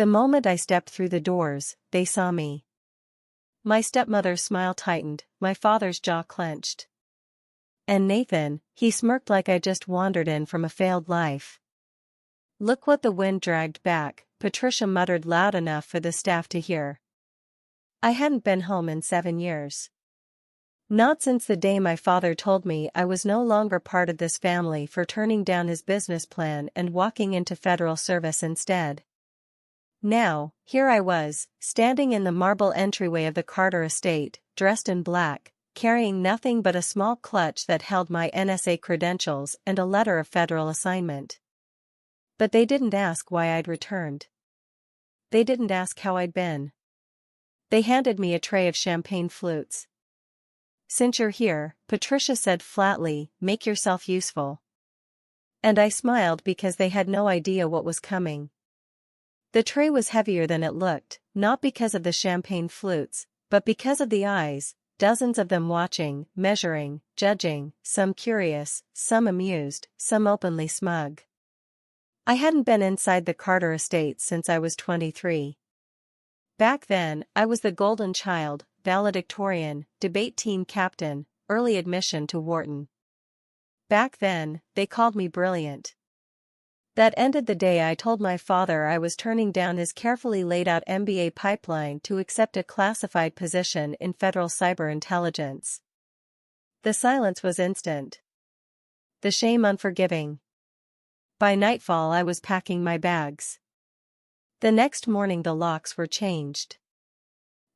The moment I stepped through the doors, they saw me. My stepmother's smile tightened, my father's jaw clenched. And Nathan, he smirked like I just wandered in from a failed life. "Look what the wind dragged back," Patricia muttered loud enough for the staff to hear. I hadn't been home in 7 years. Not since the day my father told me I was no longer part of this family for turning down his business plan and walking into federal service instead. Now, here I was, standing in the marble entryway of the Carter estate, dressed in black, carrying nothing but a small clutch that held my NSA credentials and a letter of federal assignment. But they didn't ask why I'd returned. They didn't ask how I'd been. They handed me a tray of champagne flutes. "Since you're here," Patricia said flatly, "make yourself useful." And I smiled because they had no idea what was coming. The tray was heavier than it looked, not because of the champagne flutes, but because of the eyes, dozens of them watching, measuring, judging, some curious, some amused, some openly smug. I hadn't been inside the Carter estate since I was 23. Back then, I was the golden child, valedictorian, debate team captain, early admission to Wharton. Back then, they called me brilliant. That ended the day I told my father I was turning down his carefully laid out MBA pipeline to accept a classified position in federal cyber intelligence. The silence was instant. The shame unforgiving. By nightfall I was packing my bags. The next morning the locks were changed.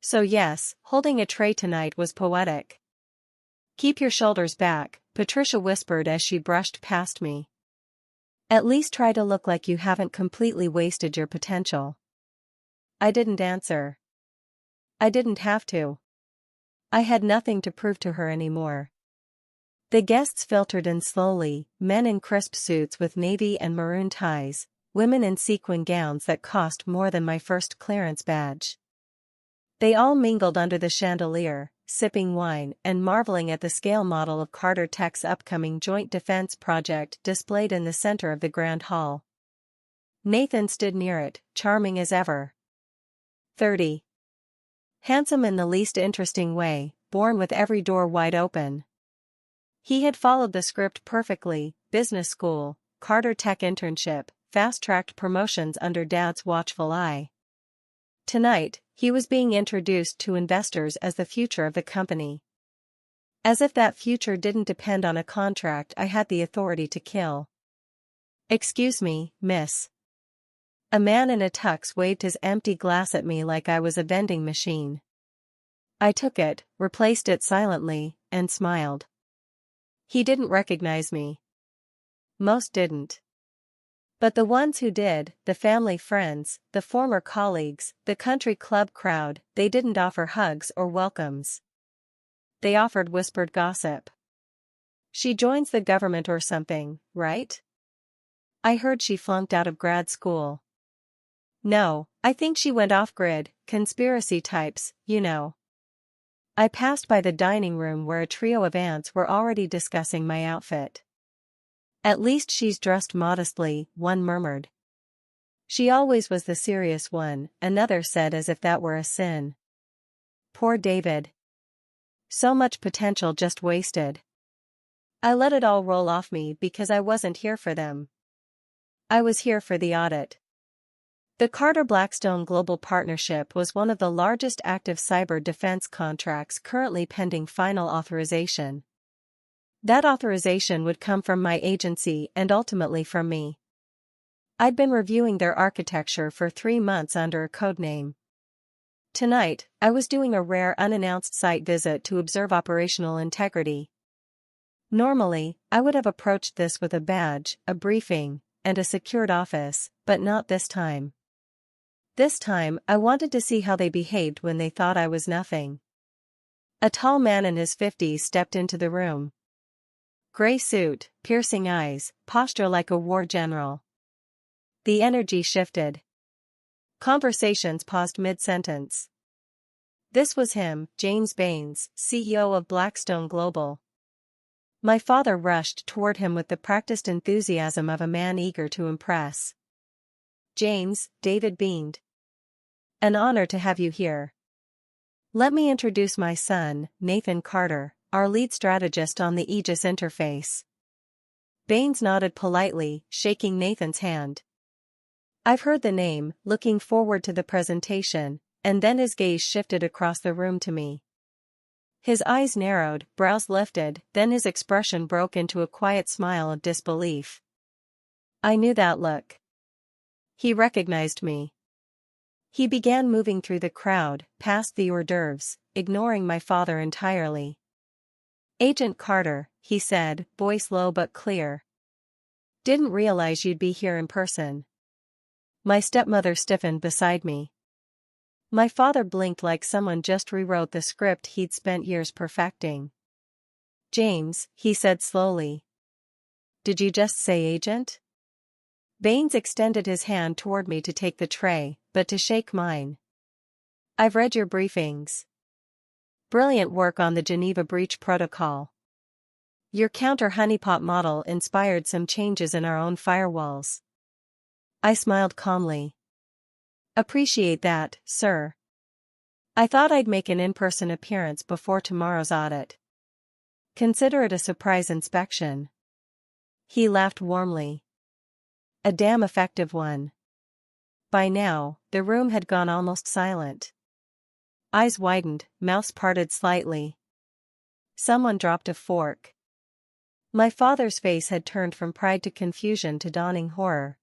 So yes, holding a tray tonight was poetic. "Keep your shoulders back," Patricia whispered as she brushed past me. "At least try to look like you haven't completely wasted your potential." I didn't answer. I didn't have to. I had nothing to prove to her anymore. The guests filtered in slowly, men in crisp suits with navy and maroon ties, women in sequin gowns that cost more than my first clearance badge. They all mingled under the chandelier, sipping wine and marveling at the scale model of Carter Tech's upcoming joint defense project displayed in the center of the grand hall. Nathan stood near it, charming as ever. 30. Handsome in the least interesting way, born with every door wide open. He had followed the script perfectly: business school, Carter Tech internship, fast-tracked promotions under Dad's watchful eye. Tonight, he was being introduced to investors as the future of the company. As if that future didn't depend on a contract I had the authority to kill. "Excuse me, miss." A man in a tux waved his empty glass at me like I was a vending machine. I took it, replaced it silently, and smiled. He didn't recognize me. Most didn't. But the ones who did, the family friends, the former colleagues, the country club crowd, they didn't offer hugs or welcomes. They offered whispered gossip. "She joins the government or something, right? I heard she flunked out of grad school." "No, I think she went off-grid, conspiracy types, you know." I passed by the dining room where a trio of aunts were already discussing my outfit. "At least she's dressed modestly," one murmured. "She always was the serious one," another said as if that were a sin. Poor David. So much potential just wasted. I let it all roll off me because I wasn't here for them. I was here for the audit. The Carter-Blackstone Global Partnership was one of the largest active cyber defense contracts currently pending final authorization. That authorization would come from my agency and ultimately from me. I'd been reviewing their architecture for 3 months under a code name. Tonight, I was doing a rare unannounced site visit to observe operational integrity. Normally, I would have approached this with a badge, a briefing, and a secured office, but not this time. This time, I wanted to see how they behaved when they thought I was nothing. A tall man in his 50s stepped into the room. Gray suit, piercing eyes, posture like a war general. The energy shifted. Conversations paused mid-sentence. This was him, James Baines, CEO of Blackstone Global. My father rushed toward him with the practiced enthusiasm of a man eager to impress. "James," David beamed, An honor to have you here. Let me introduce my son, Nathan Carter, our lead strategist on the Aegis interface. Baines nodded politely, shaking Nathan's hand. I've heard the name, looking forward to the presentation, and then his gaze shifted across the room to me. His eyes narrowed, brows lifted, then his expression broke into a quiet smile of disbelief. I knew that look. He recognized me. He began moving through the crowd, past the hors d'oeuvres, ignoring my father entirely. Agent Carter, he said, voice low but clear. Didn't realize you'd be here in person. My stepmother stiffened beside me. My father blinked like someone just rewrote the script he'd spent years perfecting. James, he said slowly. Did you just say agent? Baines extended his hand toward me to take the tray, but to shake mine. I've read your briefings. Brilliant work on the Geneva Breach Protocol. Your counter-honeypot model inspired some changes in our own firewalls. I smiled calmly. Appreciate that, sir. I thought I'd make an in-person appearance before tomorrow's audit. Consider it a surprise inspection. He laughed warmly. A damn effective one. By now, the room had gone almost silent. Eyes widened, mouths parted slightly. Someone dropped a fork. My father's face had turned from pride to confusion to dawning horror.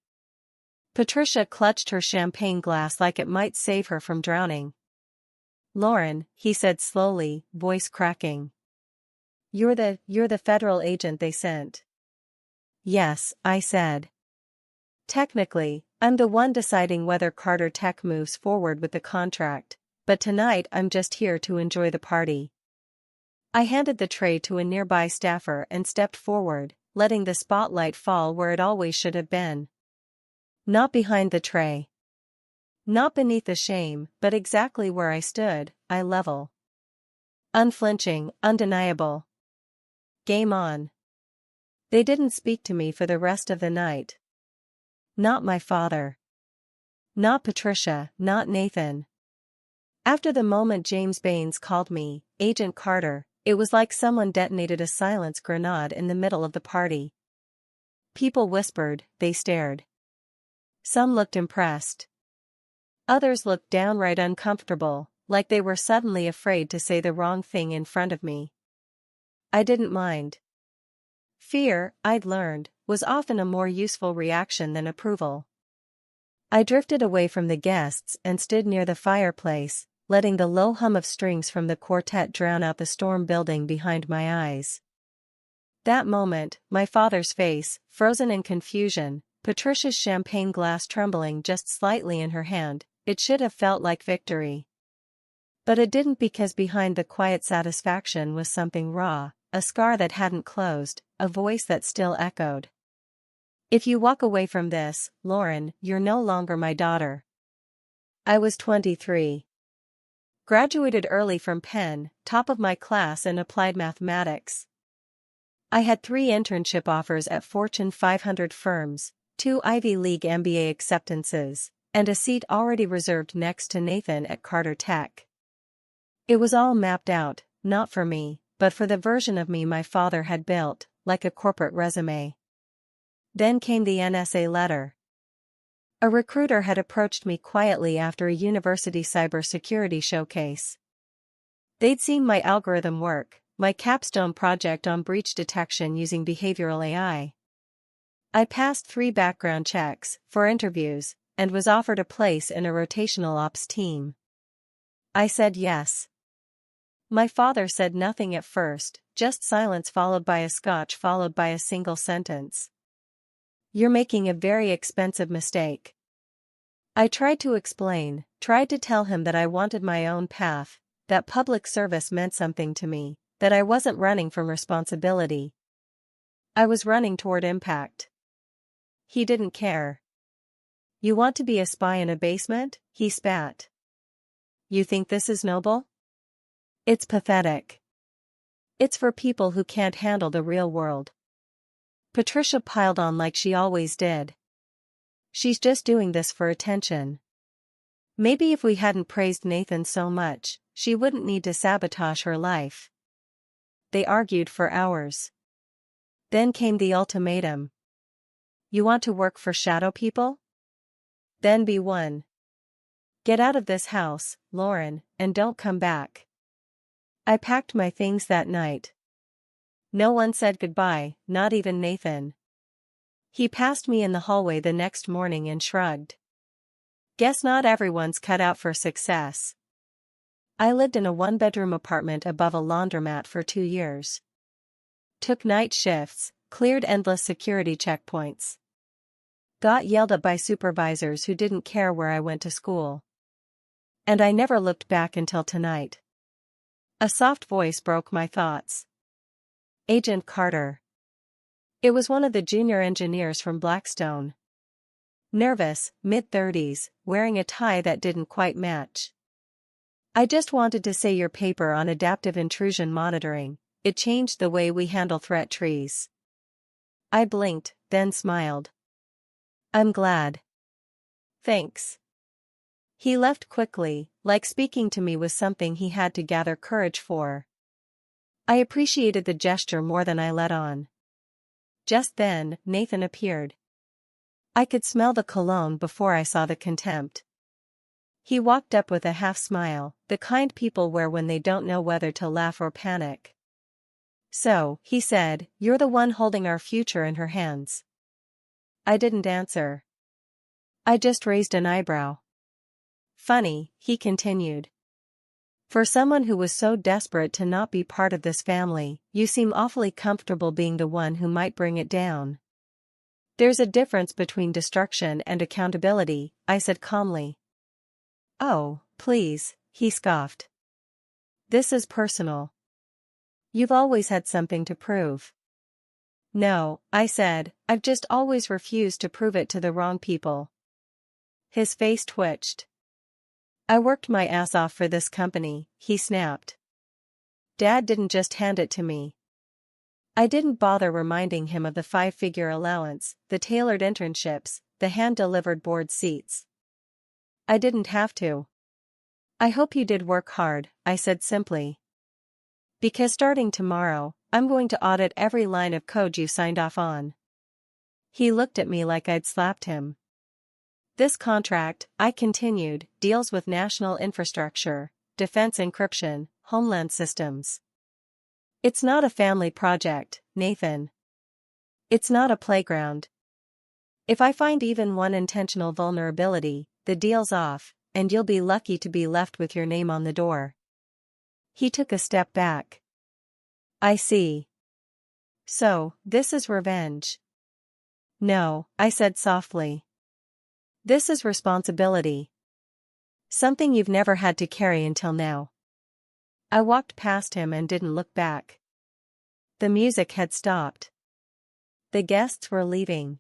Patricia clutched her champagne glass like it might save her from drowning. Lauren, he said slowly, voice cracking. You're the federal agent they sent. Yes, I said. Technically, I'm the one deciding whether Carter Tech moves forward with the contract, but tonight I'm just here to enjoy the party. I handed the tray to a nearby staffer and stepped forward, letting the spotlight fall where it always should have been. Not behind the tray. Not beneath the shame, but exactly where I stood, eye level. Unflinching, undeniable. Game on. They didn't speak to me for the rest of the night. Not my father. Not Patricia, not Nathan. After the moment James Baines called me, Agent Carter, it was like someone detonated a silence grenade in the middle of the party. People whispered, they stared. Some looked impressed. Others looked downright uncomfortable, like they were suddenly afraid to say the wrong thing in front of me. I didn't mind. Fear, I'd learned, was often a more useful reaction than approval. I drifted away from the guests and stood near the fireplace, letting the low hum of strings from the quartet drown out the storm building behind my eyes. That moment, my father's face, frozen in confusion, Patricia's champagne glass trembling just slightly in her hand, it should have felt like victory. But it didn't, because behind the quiet satisfaction was something raw, a scar that hadn't closed, a voice that still echoed. If you walk away from this, Lauren, you're no longer my daughter. I was 23. Graduated early from Penn, top of my class in applied mathematics. I had 3 internship offers at Fortune 500 firms, 2 Ivy League MBA acceptances, and a seat already reserved next to Nathan at Carter Tech. It was all mapped out, not for me, but for the version of me my father had built, like a corporate resume. Then came the NSA letter. A recruiter had approached me quietly after a university cybersecurity showcase. They'd seen my algorithm work, my capstone project on breach detection using behavioral AI. I passed 3 background checks, 4 interviews, and was offered a place in a rotational ops team. I said yes. My father said nothing at first, just silence followed by a scotch followed by a single sentence. You're making a very expensive mistake. I tried to explain, tried to tell him that I wanted my own path, that public service meant something to me, that I wasn't running from responsibility. I was running toward impact. He didn't care. You want to be a spy in a basement? He spat. You think this is noble? It's pathetic. It's for people who can't handle the real world. Patricia piled on like she always did. She's just doing this for attention. Maybe if we hadn't praised Nathan so much, she wouldn't need to sabotage her life. They argued for hours. Then came the ultimatum. You want to work for shadow people? Then be one. Get out of this house, Lauren, and don't come back. I packed my things that night. No one said goodbye, not even Nathan. He passed me in the hallway the next morning and shrugged. Guess not everyone's cut out for success. I lived in a one-bedroom apartment above a laundromat for 2 years. Took night shifts, cleared endless security checkpoints. Got yelled at by supervisors who didn't care where I went to school. And I never looked back until tonight. A soft voice broke my thoughts. Agent Carter. It was one of the junior engineers from Blackstone. Nervous, mid-30s, wearing a tie that didn't quite match. I just wanted to say your paper on adaptive intrusion monitoring, it changed the way we handle threat trees. I blinked, then smiled. I'm glad. Thanks. He left quickly, like speaking to me was something he had to gather courage for. I appreciated the gesture more than I let on. Just then, Nathan appeared. I could smell the cologne before I saw the contempt. He walked up with a half smile, the kind people wear when they don't know whether to laugh or panic. So, he said, you're the one holding our future in her hands. I didn't answer. I just raised an eyebrow. Funny, he continued. For someone who was so desperate to not be part of this family, you seem awfully comfortable being the one who might bring it down. There's a difference between destruction and accountability, I said calmly. Oh, please, he scoffed. This is personal. You've always had something to prove. No, I said, I've just always refused to prove it to the wrong people. His face twitched. I worked my ass off for this company, he snapped. Dad didn't just hand it to me. I didn't bother reminding him of the 5-figure allowance, the tailored internships, the hand-delivered board seats. I didn't have to. I hope you did work hard, I said simply. Because starting tomorrow, I'm going to audit every line of code you signed off on. He looked at me like I'd slapped him. This contract, I continued, deals with national infrastructure, defense encryption, homeland systems. It's not a family project, Nathan. It's not a playground. If I find even one intentional vulnerability, the deal's off, and you'll be lucky to be left with your name on the door. He took a step back. I see. So, this is revenge. No, I said softly. This is responsibility. Something you've never had to carry until now. I walked past him and didn't look back. The music had stopped. The guests were leaving.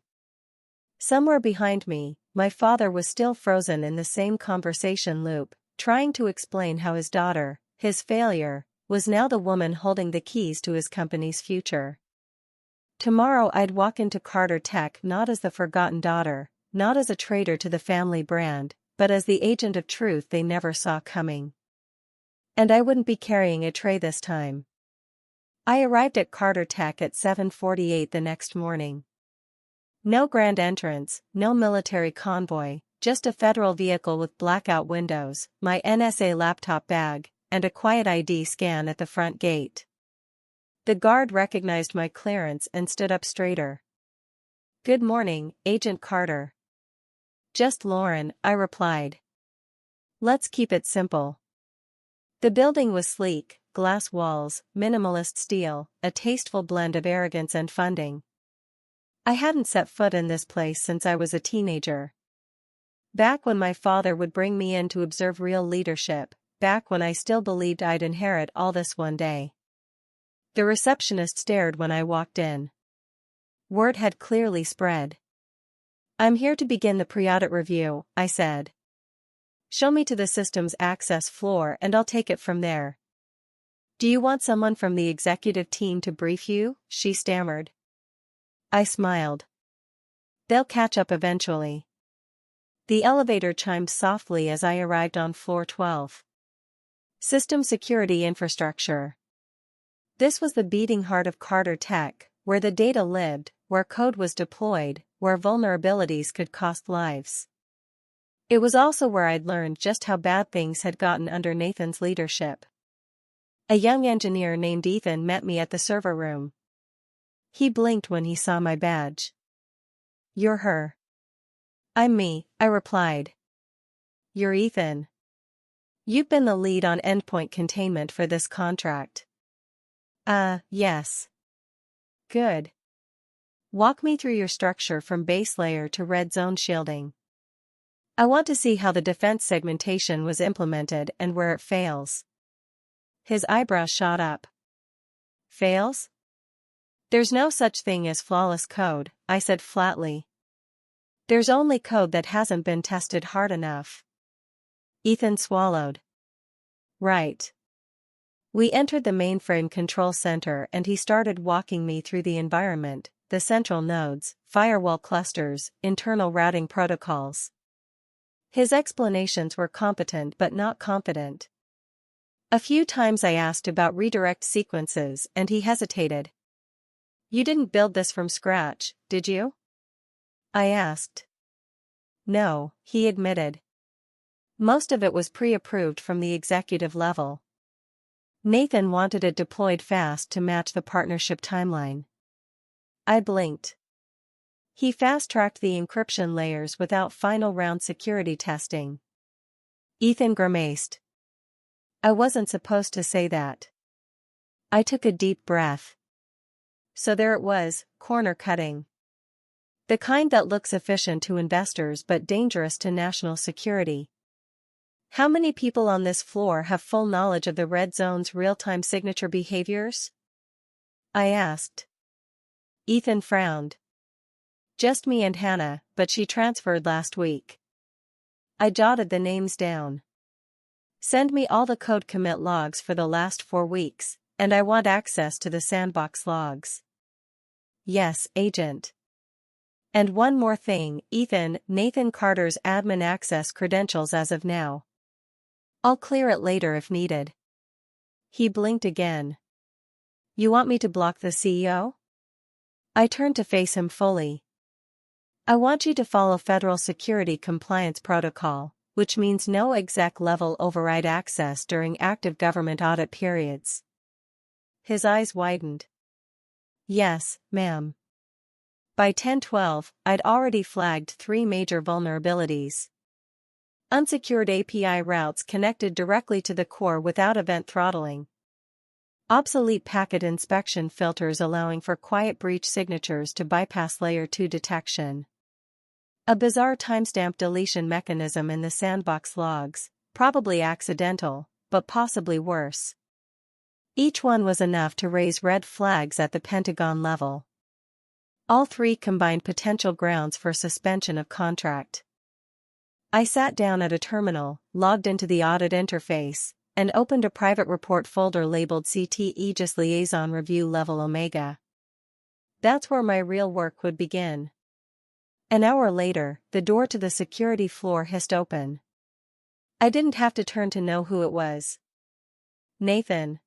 Somewhere behind me, my father was still frozen in the same conversation loop, trying to explain how his daughter, his failure, was now the woman holding the keys to his company's future. Tomorrow I'd walk into Carter Tech not as the forgotten daughter, not as a traitor to the family brand, but as the agent of truth they never saw coming. And I wouldn't be carrying a tray this time. I arrived at Carter Tech at 7:48 the next morning. No grand entrance, no military convoy, just a federal vehicle with blackout windows, my NSA laptop bag, and a quiet ID scan at the front gate. The guard recognized my clearance and stood up straighter. Good morning, Agent Carter. Just Lauren, I replied. Let's keep it simple. The building was sleek, glass walls, minimalist steel, a tasteful blend of arrogance and funding. I hadn't set foot in this place since I was a teenager. Back when my father would bring me in to observe real leadership, back when I still believed I'd inherit all this one day. The receptionist stared when I walked in. Word had clearly spread. I'm here to begin the pre-audit review, I said. Show me to the system's access floor and I'll take it from there. Do you want someone from the executive team to brief you? She stammered. I smiled. They'll catch up eventually. The elevator chimed softly as I arrived on floor 12. System Security Infrastructure. This was the beating heart of Carter Tech, where the data lived, where code was deployed, where vulnerabilities could cost lives. It was also where I'd learned just how bad things had gotten under Nathan's leadership. A young engineer named Ethan met me at the server room. He blinked when he saw my badge. "You're her." "I'm me," I replied. "You're Ethan. You've been the lead on endpoint containment for this contract." Yes." "Good. Walk me through your structure from base layer to red zone shielding. I want to see how the defense segmentation was implemented and where it fails." His eyebrows shot up. "Fails? There's no such thing as flawless code," I said flatly. "There's only code that hasn't been tested hard enough." Ethan swallowed. "Right." We entered the mainframe control center and he started walking me through the environment, the central nodes, firewall clusters, internal routing protocols. His explanations were competent but not confident. A few times I asked about redirect sequences and he hesitated. "You didn't build this from scratch, did you?" I asked. "No," he admitted. "Most of it was pre-approved from the executive level. Nathan wanted it deployed fast to match the partnership timeline." I blinked. "He fast-tracked the encryption layers without final round security testing." Ethan grimaced. "I wasn't supposed to say that." I took a deep breath. So there it was, corner cutting. The kind that looks efficient to investors but dangerous to national security. How many people on this floor have full knowledge of the red zone's real-time signature behaviors? I asked. Ethan frowned. "Just me and Hannah, but she transferred last week." I jotted the names down. "Send me all the code commit logs for the last 4 weeks, and I want access to the sandbox logs." "Yes, Agent." "And one more thing, Ethan, Nathan Carter's admin access credentials as of now. I'll clear it later if needed." He blinked again. "You want me to block the CEO?" I turned to face him fully. "I want you to follow federal security compliance protocol, which means no exec-level override access during active government audit periods." His eyes widened. "Yes, ma'am." By 10:12, I'd already flagged 3 major vulnerabilities. Unsecured API routes connected directly to the core without event throttling. Obsolete packet inspection filters allowing for quiet breach signatures to bypass Layer 2 detection. A bizarre timestamp deletion mechanism in the sandbox logs, probably accidental, but possibly worse. Each one was enough to raise red flags at the Pentagon level. All 3 combined potential grounds for suspension of contract. I sat down at a terminal, logged into the audit interface, and opened a private report folder labeled CT Aegis Liaison Review Level Omega. That's where my real work would begin. An hour later, the door to the security floor hissed open. I didn't have to turn to know who it was. "Nathan."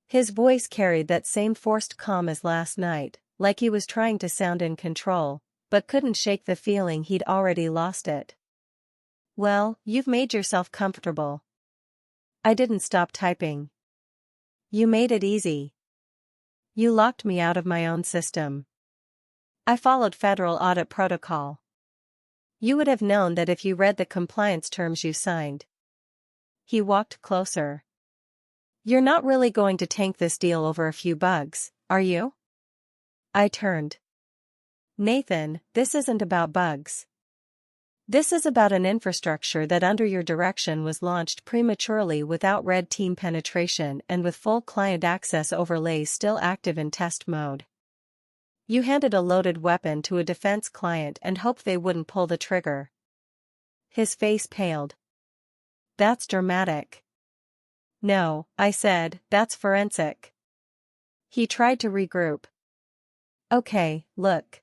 His voice carried that same forced calm as last night, like he was trying to sound in control, but couldn't shake the feeling he'd already lost it. "Well, you've made yourself comfortable." I didn't stop typing. "You made it easy. You locked me out of my own system. I followed federal audit protocol. You would have known that if you read the compliance terms you signed." He walked closer. "You're not really going to tank this deal over a few bugs, are you?" I turned. "Nathan, this isn't about bugs. This is about an infrastructure that under your direction was launched prematurely without red team penetration and with full client access overlays still active in test mode. You handed a loaded weapon to a defense client and hoped they wouldn't pull the trigger." His face paled. "That's dramatic." "No," I said, "that's forensic." He tried to regroup. "Okay, look.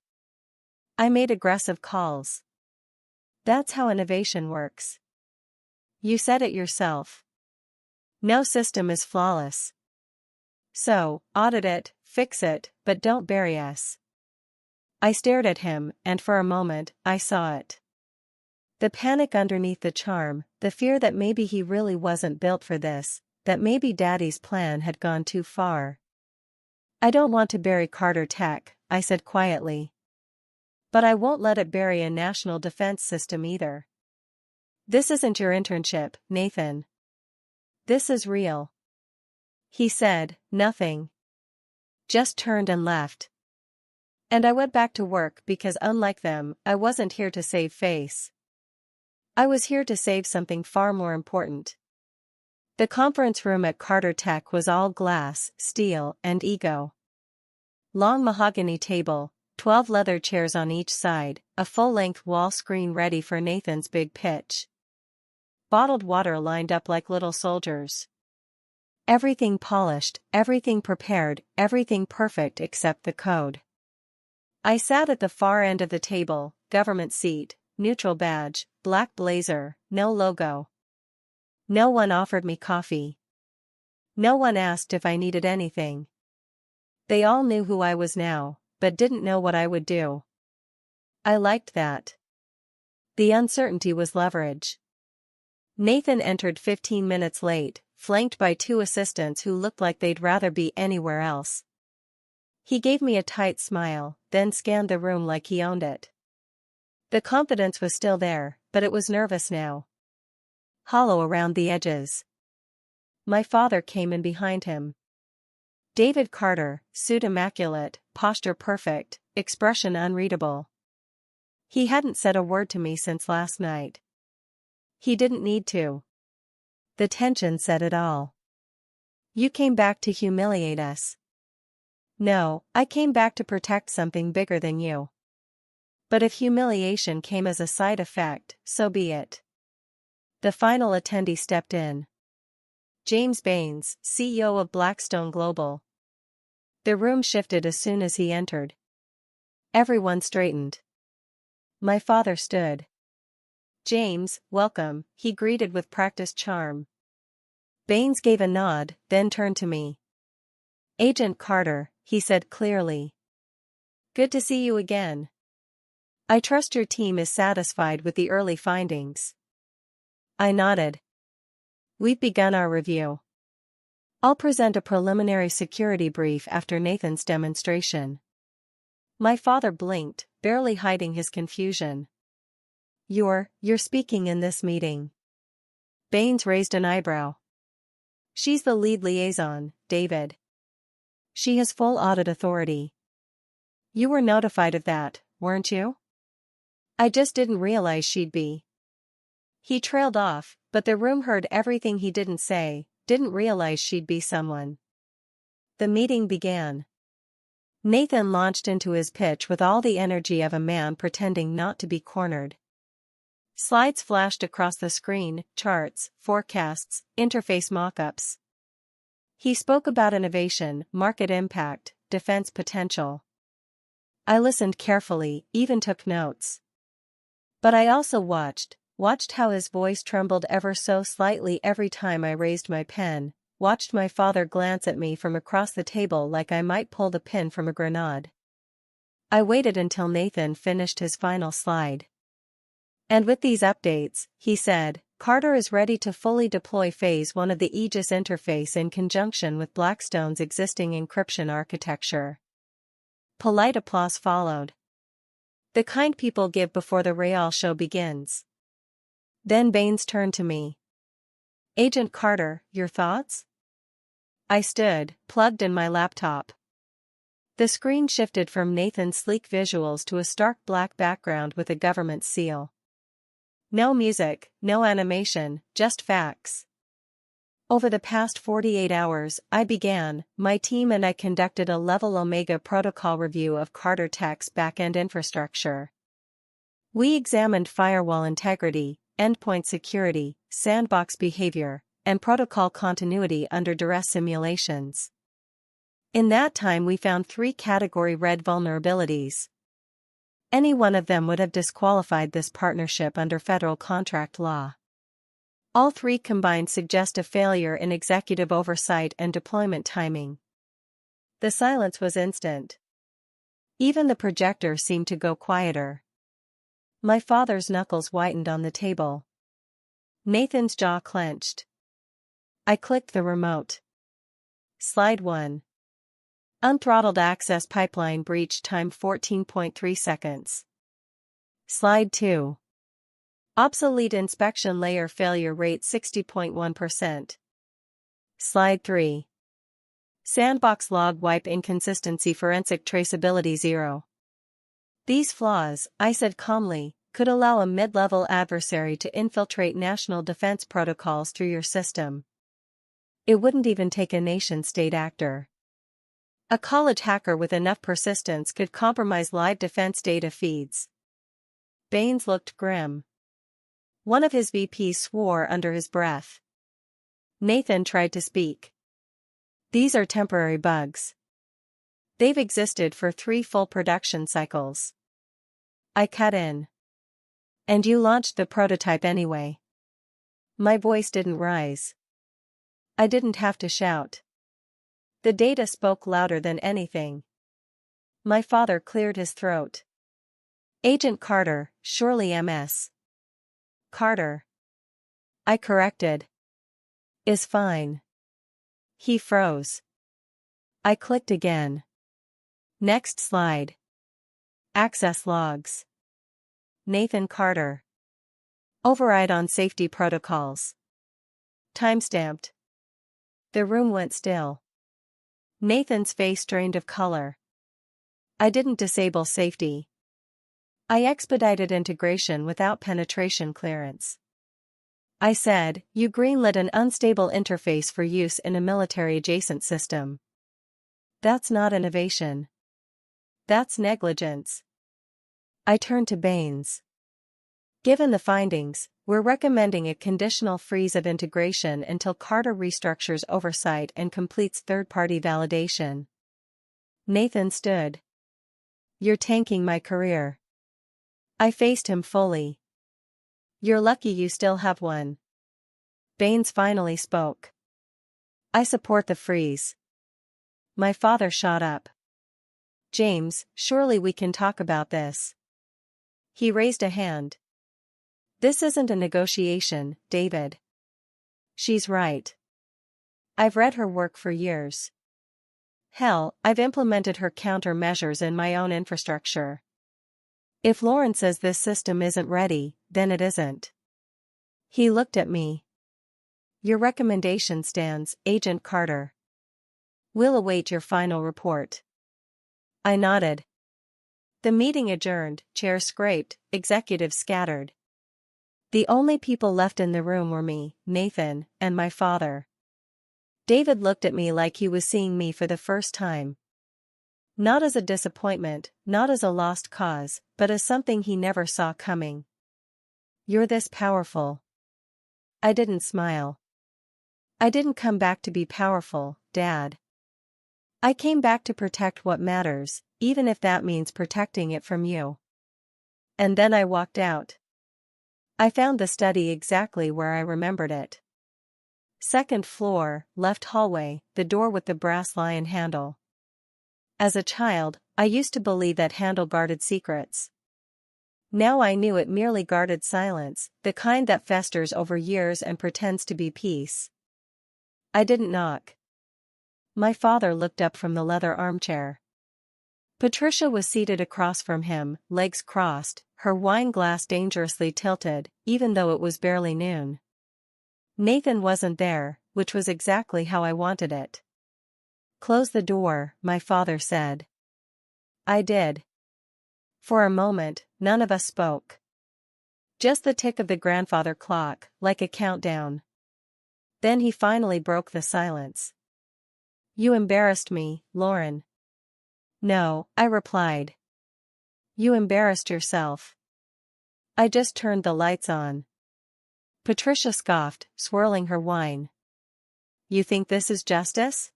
I made aggressive calls. That's how innovation works. You said it yourself. No system is flawless. So, audit it, fix it, but don't bury us. I stared at him, and for a moment, I saw it. The panic underneath the charm, the fear that maybe he really wasn't built for this, that maybe Daddy's plan had gone too far. I don't want to bury Carter Tech, I said quietly. But I won't let it bury a national defense system either. This isn't your internship, Nathan. This is real. He said, nothing. Just turned and left. And I went back to work because unlike them, I wasn't here to save face. I was here to save something far more important. The conference room at Carter Tech was all glass, steel, and ego. Long mahogany table, 12 leather chairs on each side, a full-length wall screen ready for Nathan's big pitch. Bottled water lined up like little soldiers. Everything polished, everything prepared, everything perfect except the code. I sat at the far end of the table, government seat, neutral badge, black blazer, no logo. No one offered me coffee. No one asked if I needed anything. They all knew who I was now, but didn't know what I would do. I liked that. The uncertainty was leverage. Nathan entered 15 minutes late, flanked by 2 assistants who looked like they'd rather be anywhere else. He gave me a tight smile, then scanned the room like he owned it. The confidence was still there, but it was nervous now. Hollow around the edges. My father came in behind him. David Carter, suit immaculate, posture perfect, expression unreadable. He hadn't said a word to me since last night. He didn't need to. The tension said it all. You came back to humiliate us. No, I came back to protect something bigger than you. But if humiliation came as a side effect, so be it. The final attendee stepped in. James Baines, CEO of Blackstone Global. The room shifted as soon as he entered. Everyone straightened. My father stood. James, welcome, he greeted with practiced charm. Baines gave a nod, then turned to me. Agent Carter, he said clearly. Good to see you again. I trust your team is satisfied with the early findings. I nodded. We've begun our review. I'll present a preliminary security brief after Nathan's demonstration. My father blinked, barely hiding his confusion. You're speaking in this meeting. Baines raised an eyebrow. She's the lead liaison, David. She has full audit authority. You were notified of that, weren't you? I just didn't realize she'd be. He trailed off, but the room heard everything he didn't say, didn't realize she'd be someone. The meeting began. Nathan launched into his pitch with all the energy of a man pretending not to be cornered. Slides flashed across the screen, charts, forecasts, interface mock-ups. He spoke about innovation, market impact, defense potential. I listened carefully, even took notes. But I also watched how his voice trembled ever so slightly every time I raised my pen, watched my father glance at me from across the table like I might pull the pin from a grenade. I waited until Nathan finished his final slide. And with these updates, he said, Carter is ready to fully deploy Phase 1 of the Aegis interface in conjunction with Blackstone's existing encryption architecture. Polite applause followed. The kind people give before the real show begins. Then Baines turned to me. Agent Carter, your thoughts? I stood, plugged in my laptop. The screen shifted from Nathan's sleek visuals to a stark black background with a government seal. No music, no animation, just facts. Over the past 48 hours, my team and I conducted a Level Omega protocol review of Carter Tech's backend infrastructure. We examined firewall integrity, endpoint security, sandbox behavior, and protocol continuity under duress simulations. In that time we found 3 category red vulnerabilities. Any one of them would have disqualified this partnership under federal contract law. All three combined suggest a failure in executive oversight and deployment timing. The silence was instant. Even the projector seemed to go quieter. My father's knuckles whitened on the table. Nathan's jaw clenched. I clicked the remote. Slide 1. Unthrottled access pipeline breach time 14.3 seconds. Slide 2. Obsolete inspection layer failure rate 60.1%. Slide 3. Sandbox log wipe inconsistency forensic traceability 0. These flaws, I said calmly, could allow a mid-level adversary to infiltrate national defense protocols through your system. It wouldn't even take a nation-state actor. A college hacker with enough persistence could compromise live defense data feeds. Baines looked grim. One of his VPs swore under his breath. Nathan tried to speak. These are temporary bugs. They've existed for 3 full production cycles. I cut in. And you launched the prototype anyway. My voice didn't rise. I didn't have to shout. The data spoke louder than anything. My father cleared his throat. Agent Carter, surely MS. Carter. I corrected. Is fine. He froze. I clicked again. Next slide. Access logs. Nathan Carter. Override on safety protocols. Timestamped. The room went still. Nathan's face drained of color. I didn't disable safety. I expedited integration without penetration clearance. I said, you greenlit an unstable interface for use in a military-adjacent system. That's not innovation. That's negligence. I turned to Baines. Given the findings, we're recommending a conditional freeze of integration until Carter restructures oversight and completes third-party validation. Nathan stood. You're tanking my career. I faced him fully. You're lucky you still have one. Baines finally spoke. I support the freeze. My father shot up. James, surely we can talk about this. He raised a hand. This isn't a negotiation, David. She's right. I've read her work for years. Hell, I've implemented her countermeasures in my own infrastructure. If Lauren says this system isn't ready, then it isn't. He looked at me. Your recommendation stands, Agent Carter. We'll await your final report. I nodded. The meeting adjourned, chairs scraped, executives scattered. The only people left in the room were me, Nathan, and my father. David looked at me like he was seeing me for the first time. Not as a disappointment, not as a lost cause, but as something he never saw coming. You're this powerful. I didn't smile. I didn't come back to be powerful, Dad. I came back to protect what matters, even if that means protecting it from you. And then I walked out. I found the study exactly where I remembered it. Second floor, left hallway, the door with the brass lion handle. As a child, I used to believe that handle guarded secrets. Now I knew it merely guarded silence, the kind that festers over years and pretends to be peace. I didn't knock. My father looked up from the leather armchair. Patricia was seated across from him, legs crossed, her wine glass dangerously tilted, even though it was barely noon. Nathan wasn't there, which was exactly how I wanted it. Close the door, my father said. I did. For a moment, none of us spoke. Just the tick of the grandfather clock, like a countdown. Then he finally broke the silence. You embarrassed me, Lauren. No, I replied. You embarrassed yourself. I just turned the lights on. Patricia scoffed, swirling her wine. You think this is justice?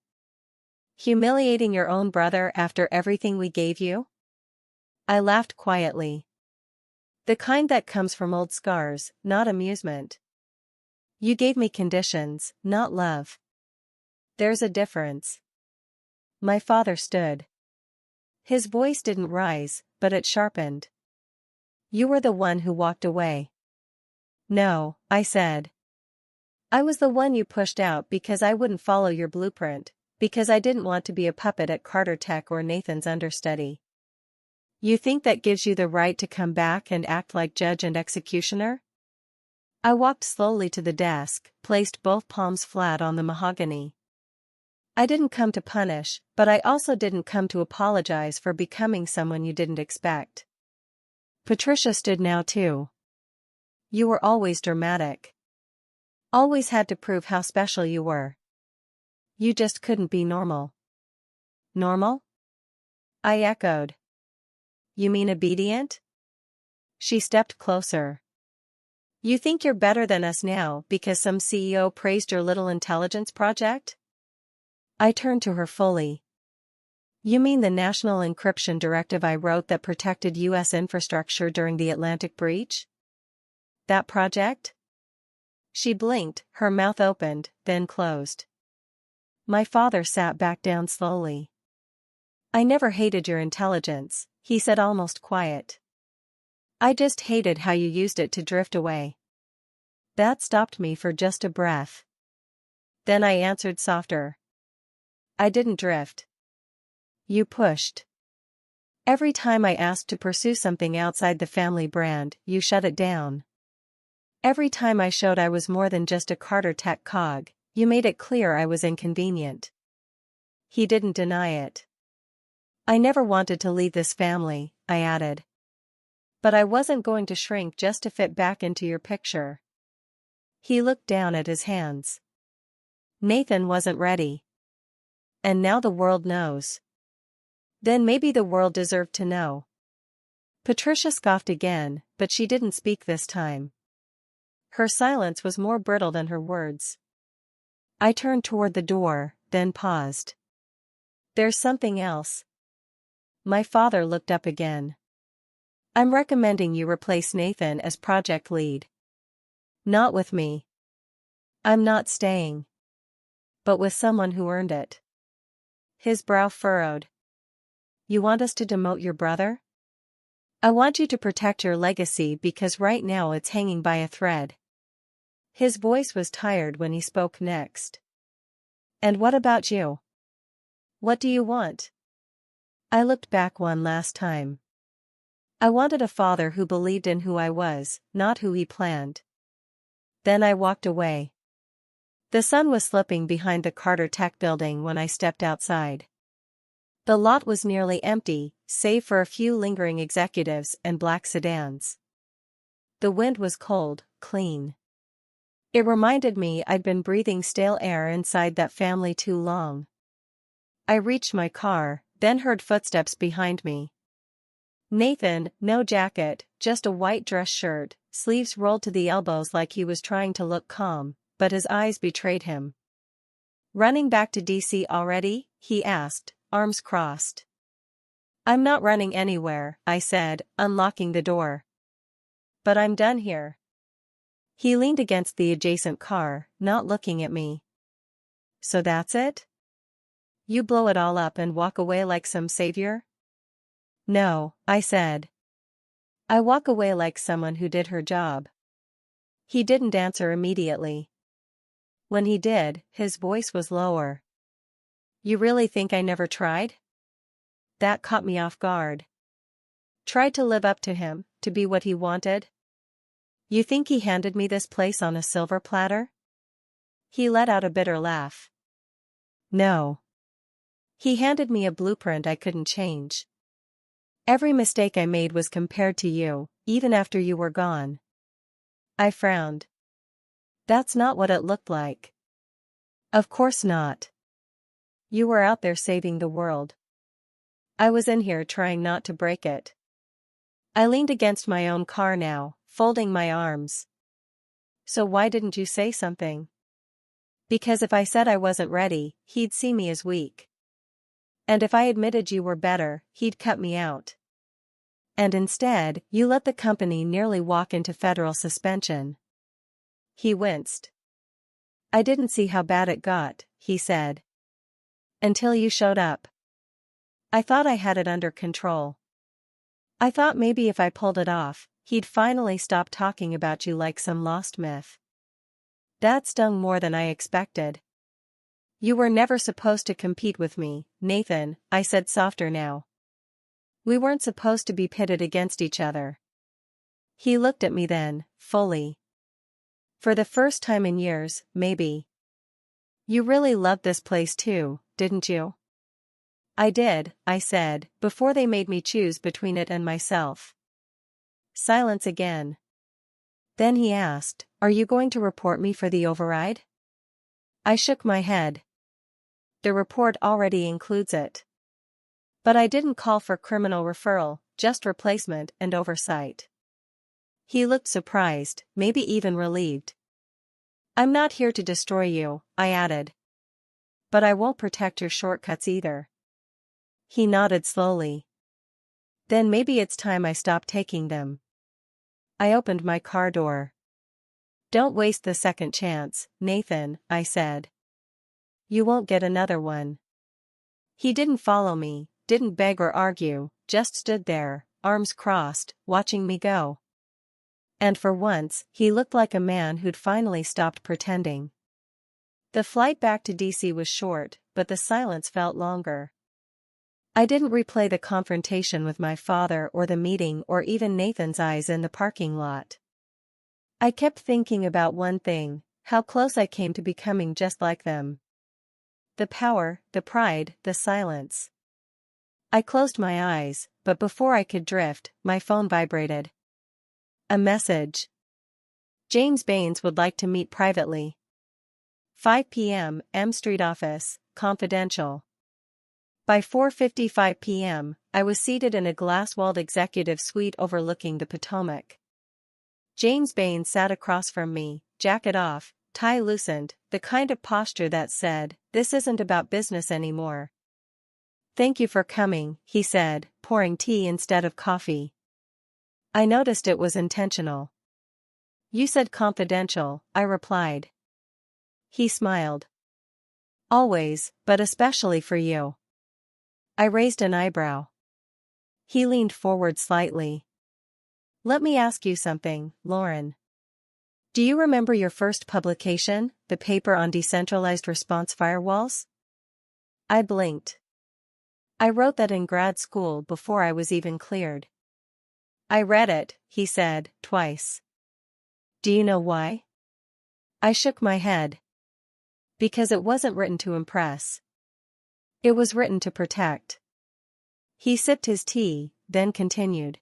Humiliating your own brother after everything we gave you? I laughed quietly. The kind that comes from old scars, not amusement. You gave me conditions, not love. There's a difference. My father stood. His voice didn't rise, but it sharpened. You were the one who walked away. No, I said. I was the one you pushed out because I wouldn't follow your blueprint, because I didn't want to be a puppet at Carter Tech or Nathan's understudy. You think that gives you the right to come back and act like judge and executioner? I walked slowly to the desk, placed both palms flat on the mahogany. I didn't come to punish, but I also didn't come to apologize for becoming someone you didn't expect. Patricia stood now too. You were always dramatic. Always had to prove how special you were. You just couldn't be normal. Normal? I echoed. You mean obedient? She stepped closer. You think you're better than us now because some CEO praised your little intelligence project? I turned to her fully. You mean the national encryption directive I wrote that protected U.S. infrastructure during the Atlantic breach? That project? She blinked, her mouth opened, then closed. My father sat back down slowly. I never hated your intelligence, he said almost quiet. I just hated how you used it to drift away. That stopped me for just a breath. Then I answered softer. I didn't drift. You pushed. Every time I asked to pursue something outside the family brand, you shut it down. Every time I showed I was more than just a Carter Tech cog, you made it clear I was inconvenient. He didn't deny it. I never wanted to leave this family, I added. But I wasn't going to shrink just to fit back into your picture. He looked down at his hands. Nathan wasn't ready. And now the world knows. Then maybe the world deserved to know. Patricia scoffed again, but she didn't speak this time. Her silence was more brittle than her words. I turned toward the door, then paused. There's something else. My father looked up again. I'm recommending you replace Nathan as project lead. Not with me. I'm not staying. But with someone who earned it. His brow furrowed. You want us to demote your brother? I want you to protect your legacy because right now it's hanging by a thread. His voice was tired when he spoke next. And what about you? What do you want? I looked back one last time. I wanted a father who believed in who I was, not who he planned. Then I walked away. The sun was slipping behind the Carter Tech building when I stepped outside. The lot was nearly empty, save for a few lingering executives and black sedans. The wind was cold, clean. It reminded me I'd been breathing stale air inside that family too long. I reached my car, then heard footsteps behind me. Nathan, no jacket, just a white dress shirt, sleeves rolled to the elbows like he was trying to look calm, but his eyes betrayed him. Running back to DC already? He asked, arms crossed. I'm not running anywhere, I said, unlocking the door. But I'm done here. He leaned against the adjacent car, not looking at me. So that's it? You blow it all up and walk away like some savior? No, I said. I walk away like someone who did her job. He didn't answer immediately. When he did, his voice was lower. You really think I never tried? That caught me off guard. Tried to live up to him, to be what he wanted? You think he handed me this place on a silver platter? He let out a bitter laugh. No. He handed me a blueprint I couldn't change. Every mistake I made was compared to you, even after you were gone. I frowned. That's not what it looked like. Of course not. You were out there saving the world. I was in here trying not to break it. I leaned against my own car now, folding my arms. So why didn't you say something? Because if I said I wasn't ready, he'd see me as weak. And if I admitted you were better, he'd cut me out. And instead, you let the company nearly walk into federal suspension. He winced. I didn't see how bad it got, he said. Until you showed up. I thought I had it under control. I thought maybe if I pulled it off, he'd finally stop talking about you like some lost myth. That stung more than I expected. You were never supposed to compete with me, Nathan, I said softer now. We weren't supposed to be pitted against each other. He looked at me then, fully. For the first time in years, maybe. You really loved this place too, didn't you? I did, I said, before they made me choose between it and myself. Silence again. Then he asked, are you going to report me for the override? I shook my head. The report already includes it. But I didn't call for criminal referral, just replacement and oversight. He looked surprised, maybe even relieved. I'm not here to destroy you, I added. But I won't protect your shortcuts either. He nodded slowly. Then maybe it's time I stopped taking them. I opened my car door. Don't waste the second chance, Nathan, I said. You won't get another one. He didn't follow me, didn't beg or argue, just stood there, arms crossed, watching me go. And for once, he looked like a man who'd finally stopped pretending. The flight back to DC was short, but the silence felt longer. I didn't replay the confrontation with my father or the meeting or even Nathan's eyes in the parking lot. I kept thinking about one thing, how close I came to becoming just like them. The power, the pride, the silence. I closed my eyes, but before I could drift, my phone vibrated. A message. James Baines would like to meet privately. 5 p.m. M Street office, confidential. By 4:55 p.m., I was seated in a glass-walled executive suite overlooking the Potomac. James Baines sat across from me, jacket off, tie loosened, the kind of posture that said, this isn't about business anymore. Thank you for coming, he said, pouring tea instead of coffee. I noticed it was intentional. You said confidential, I replied. He smiled. Always, but especially for you. I raised an eyebrow. He leaned forward slightly. Let me ask you something, Lauren. Do you remember your first publication, the paper on decentralized response firewalls? I blinked. I wrote that in grad school before I was even cleared. I read it, he said, twice. Do you know why? I shook my head. Because it wasn't written to impress. It was written to protect. He sipped his tea, then continued.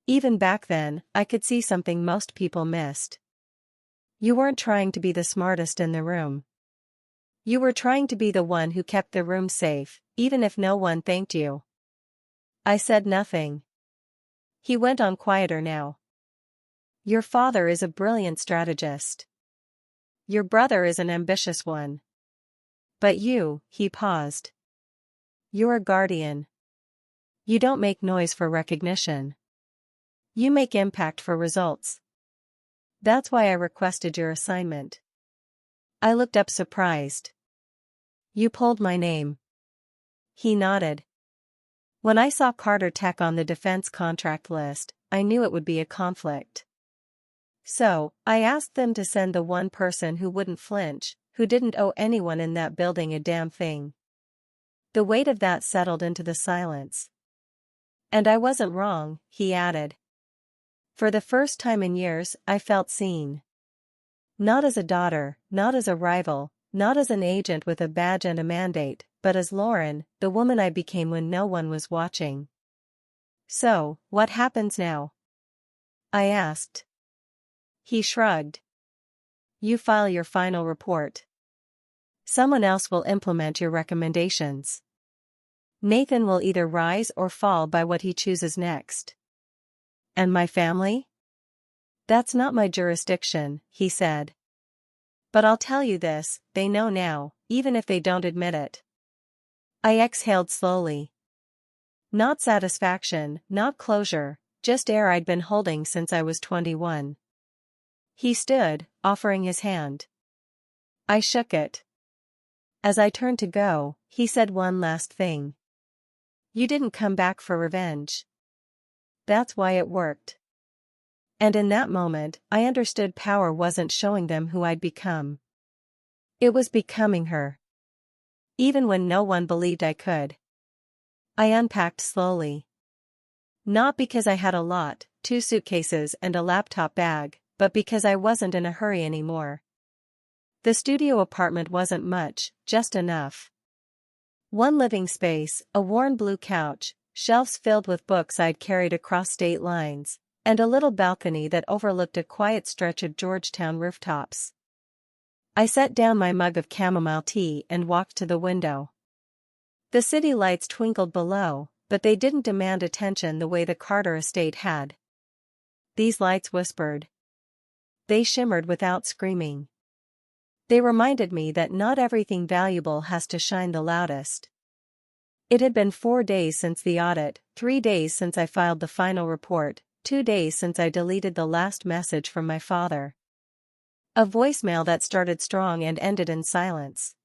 Even back then, I could see something most people missed. You weren't trying to be the smartest in the room. You were trying to be the one who kept the room safe, even if no one thanked you. I said nothing. He went on quieter now. Your father is a brilliant strategist. Your brother is an ambitious one. But you, he paused. You're a guardian. You don't make noise for recognition. You make impact for results. That's why I requested your assignment. I looked up surprised. You pulled my name. He nodded. When I saw Carter Tech on the defense contract list, I knew it would be a conflict. So, I asked them to send the one person who wouldn't flinch, who didn't owe anyone in that building a damn thing. The weight of that settled into the silence. And I wasn't wrong, he added. For the first time in years, I felt seen. Not as a daughter, not as a rival, not as an agent with a badge and a mandate, but as Lauren, the woman I became when no one was watching. So, what happens now? I asked. He shrugged. You file your final report. Someone else will implement your recommendations. Nathan will either rise or fall by what he chooses next. And my family? That's not my jurisdiction, he said. But I'll tell you this, they know now, even if they don't admit it. I exhaled slowly. Not satisfaction, not closure, just air I'd been holding since I was 21. He stood, offering his hand. I shook it. As I turned to go, he said one last thing. You didn't come back for revenge. That's why it worked. And in that moment, I understood power wasn't showing them who I'd become. It was becoming her. Even when no one believed I could. I unpacked slowly. Not because I had a lot, 2 suitcases and a laptop bag, but because I wasn't in a hurry anymore. The studio apartment wasn't much, just enough. One living space, a worn blue couch, shelves filled with books I'd carried across state lines, and a little balcony that overlooked a quiet stretch of Georgetown rooftops. I set down my mug of chamomile tea and walked to the window. The city lights twinkled below, but they didn't demand attention the way the Carter estate had. These lights whispered. They shimmered without screaming. They reminded me that not everything valuable has to shine the loudest. It had been 4 days since the audit, 3 days since I filed the final report, 2 days since I deleted the last message from my father. A voicemail that started strong and ended in silence.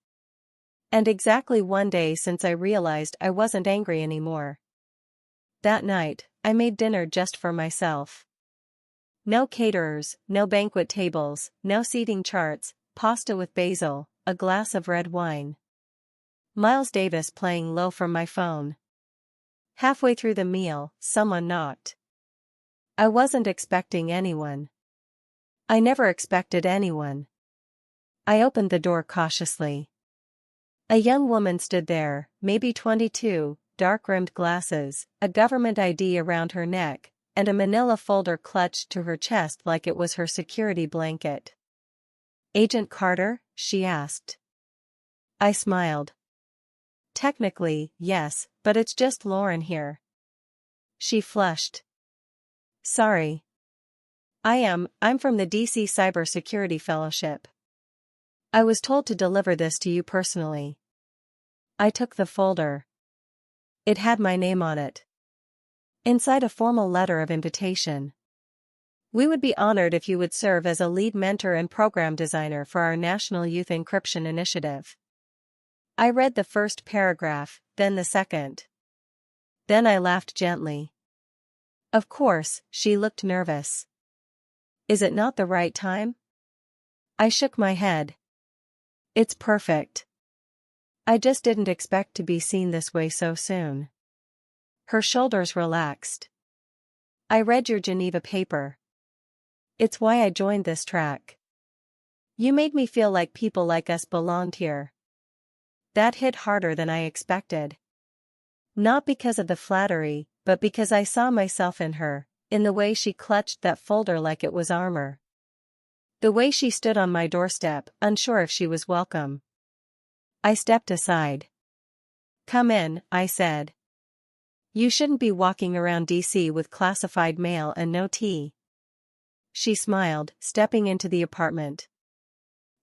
And exactly 1 day since I realized I wasn't angry anymore. That night, I made dinner just for myself. No caterers, no banquet tables, no seating charts, pasta with basil, a glass of red wine. Miles Davis playing low from my phone. Halfway through the meal, someone knocked. I wasn't expecting anyone. I never expected anyone. I opened the door cautiously. A young woman stood there, maybe 22, dark-rimmed glasses, a government ID around her neck, and a manila folder clutched to her chest like it was her security blanket. Agent Carter? She asked. I smiled. Technically, yes, but it's just Lauren here. She flushed. Sorry. I'm from the DC Cybersecurity Fellowship. I was told to deliver this to you personally. I took the folder. It had my name on it. Inside a formal letter of invitation. We would be honored if you would serve as a lead mentor and program designer for our National Youth Encryption Initiative. I read the first paragraph, then the second. Then I laughed gently. Of course, she looked nervous. Is it not the right time? I shook my head. It's perfect. I just didn't expect to be seen this way so soon. Her shoulders relaxed. I read your Geneva paper. It's why I joined this track. You made me feel like people like us belonged here. That hit harder than I expected. Not because of the flattery, but because I saw myself in her, in the way she clutched that folder like it was armor. The way she stood on my doorstep, unsure if she was welcome. I stepped aside. Come in, I said. You shouldn't be walking around DC with classified mail and no tea. She smiled, stepping into the apartment.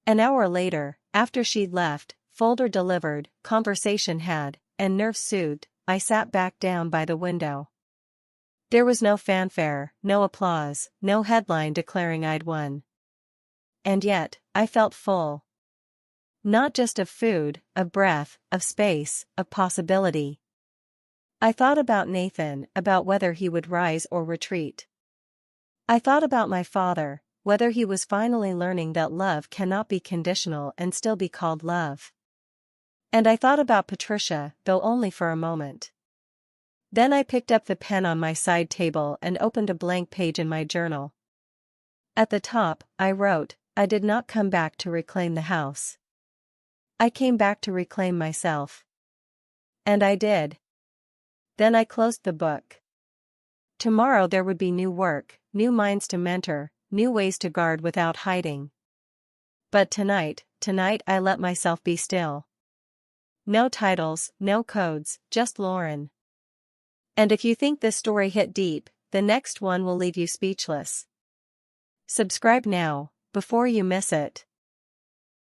An hour later, after she'd left, folder delivered, conversation had, and nerves soothed, I sat back down by the window. There was no fanfare, no applause, no headline declaring I'd won. And yet, I felt full. Not just of food, of breath, of space, of possibility. I thought about Nathan, about whether he would rise or retreat. I thought about my father, whether he was finally learning that love cannot be conditional and still be called love. And I thought about Patricia, though only for a moment. Then I picked up the pen on my side table and opened a blank page in my journal. At the top, I wrote, I did not come back to reclaim the house. I came back to reclaim myself. And I did. Then I closed the book. Tomorrow there would be new work, new minds to mentor, new ways to guard without hiding. But tonight I let myself be still. No titles, no codes, just Lauren. And if you think this story hit deep, the next one will leave you speechless. Subscribe now, before you miss it.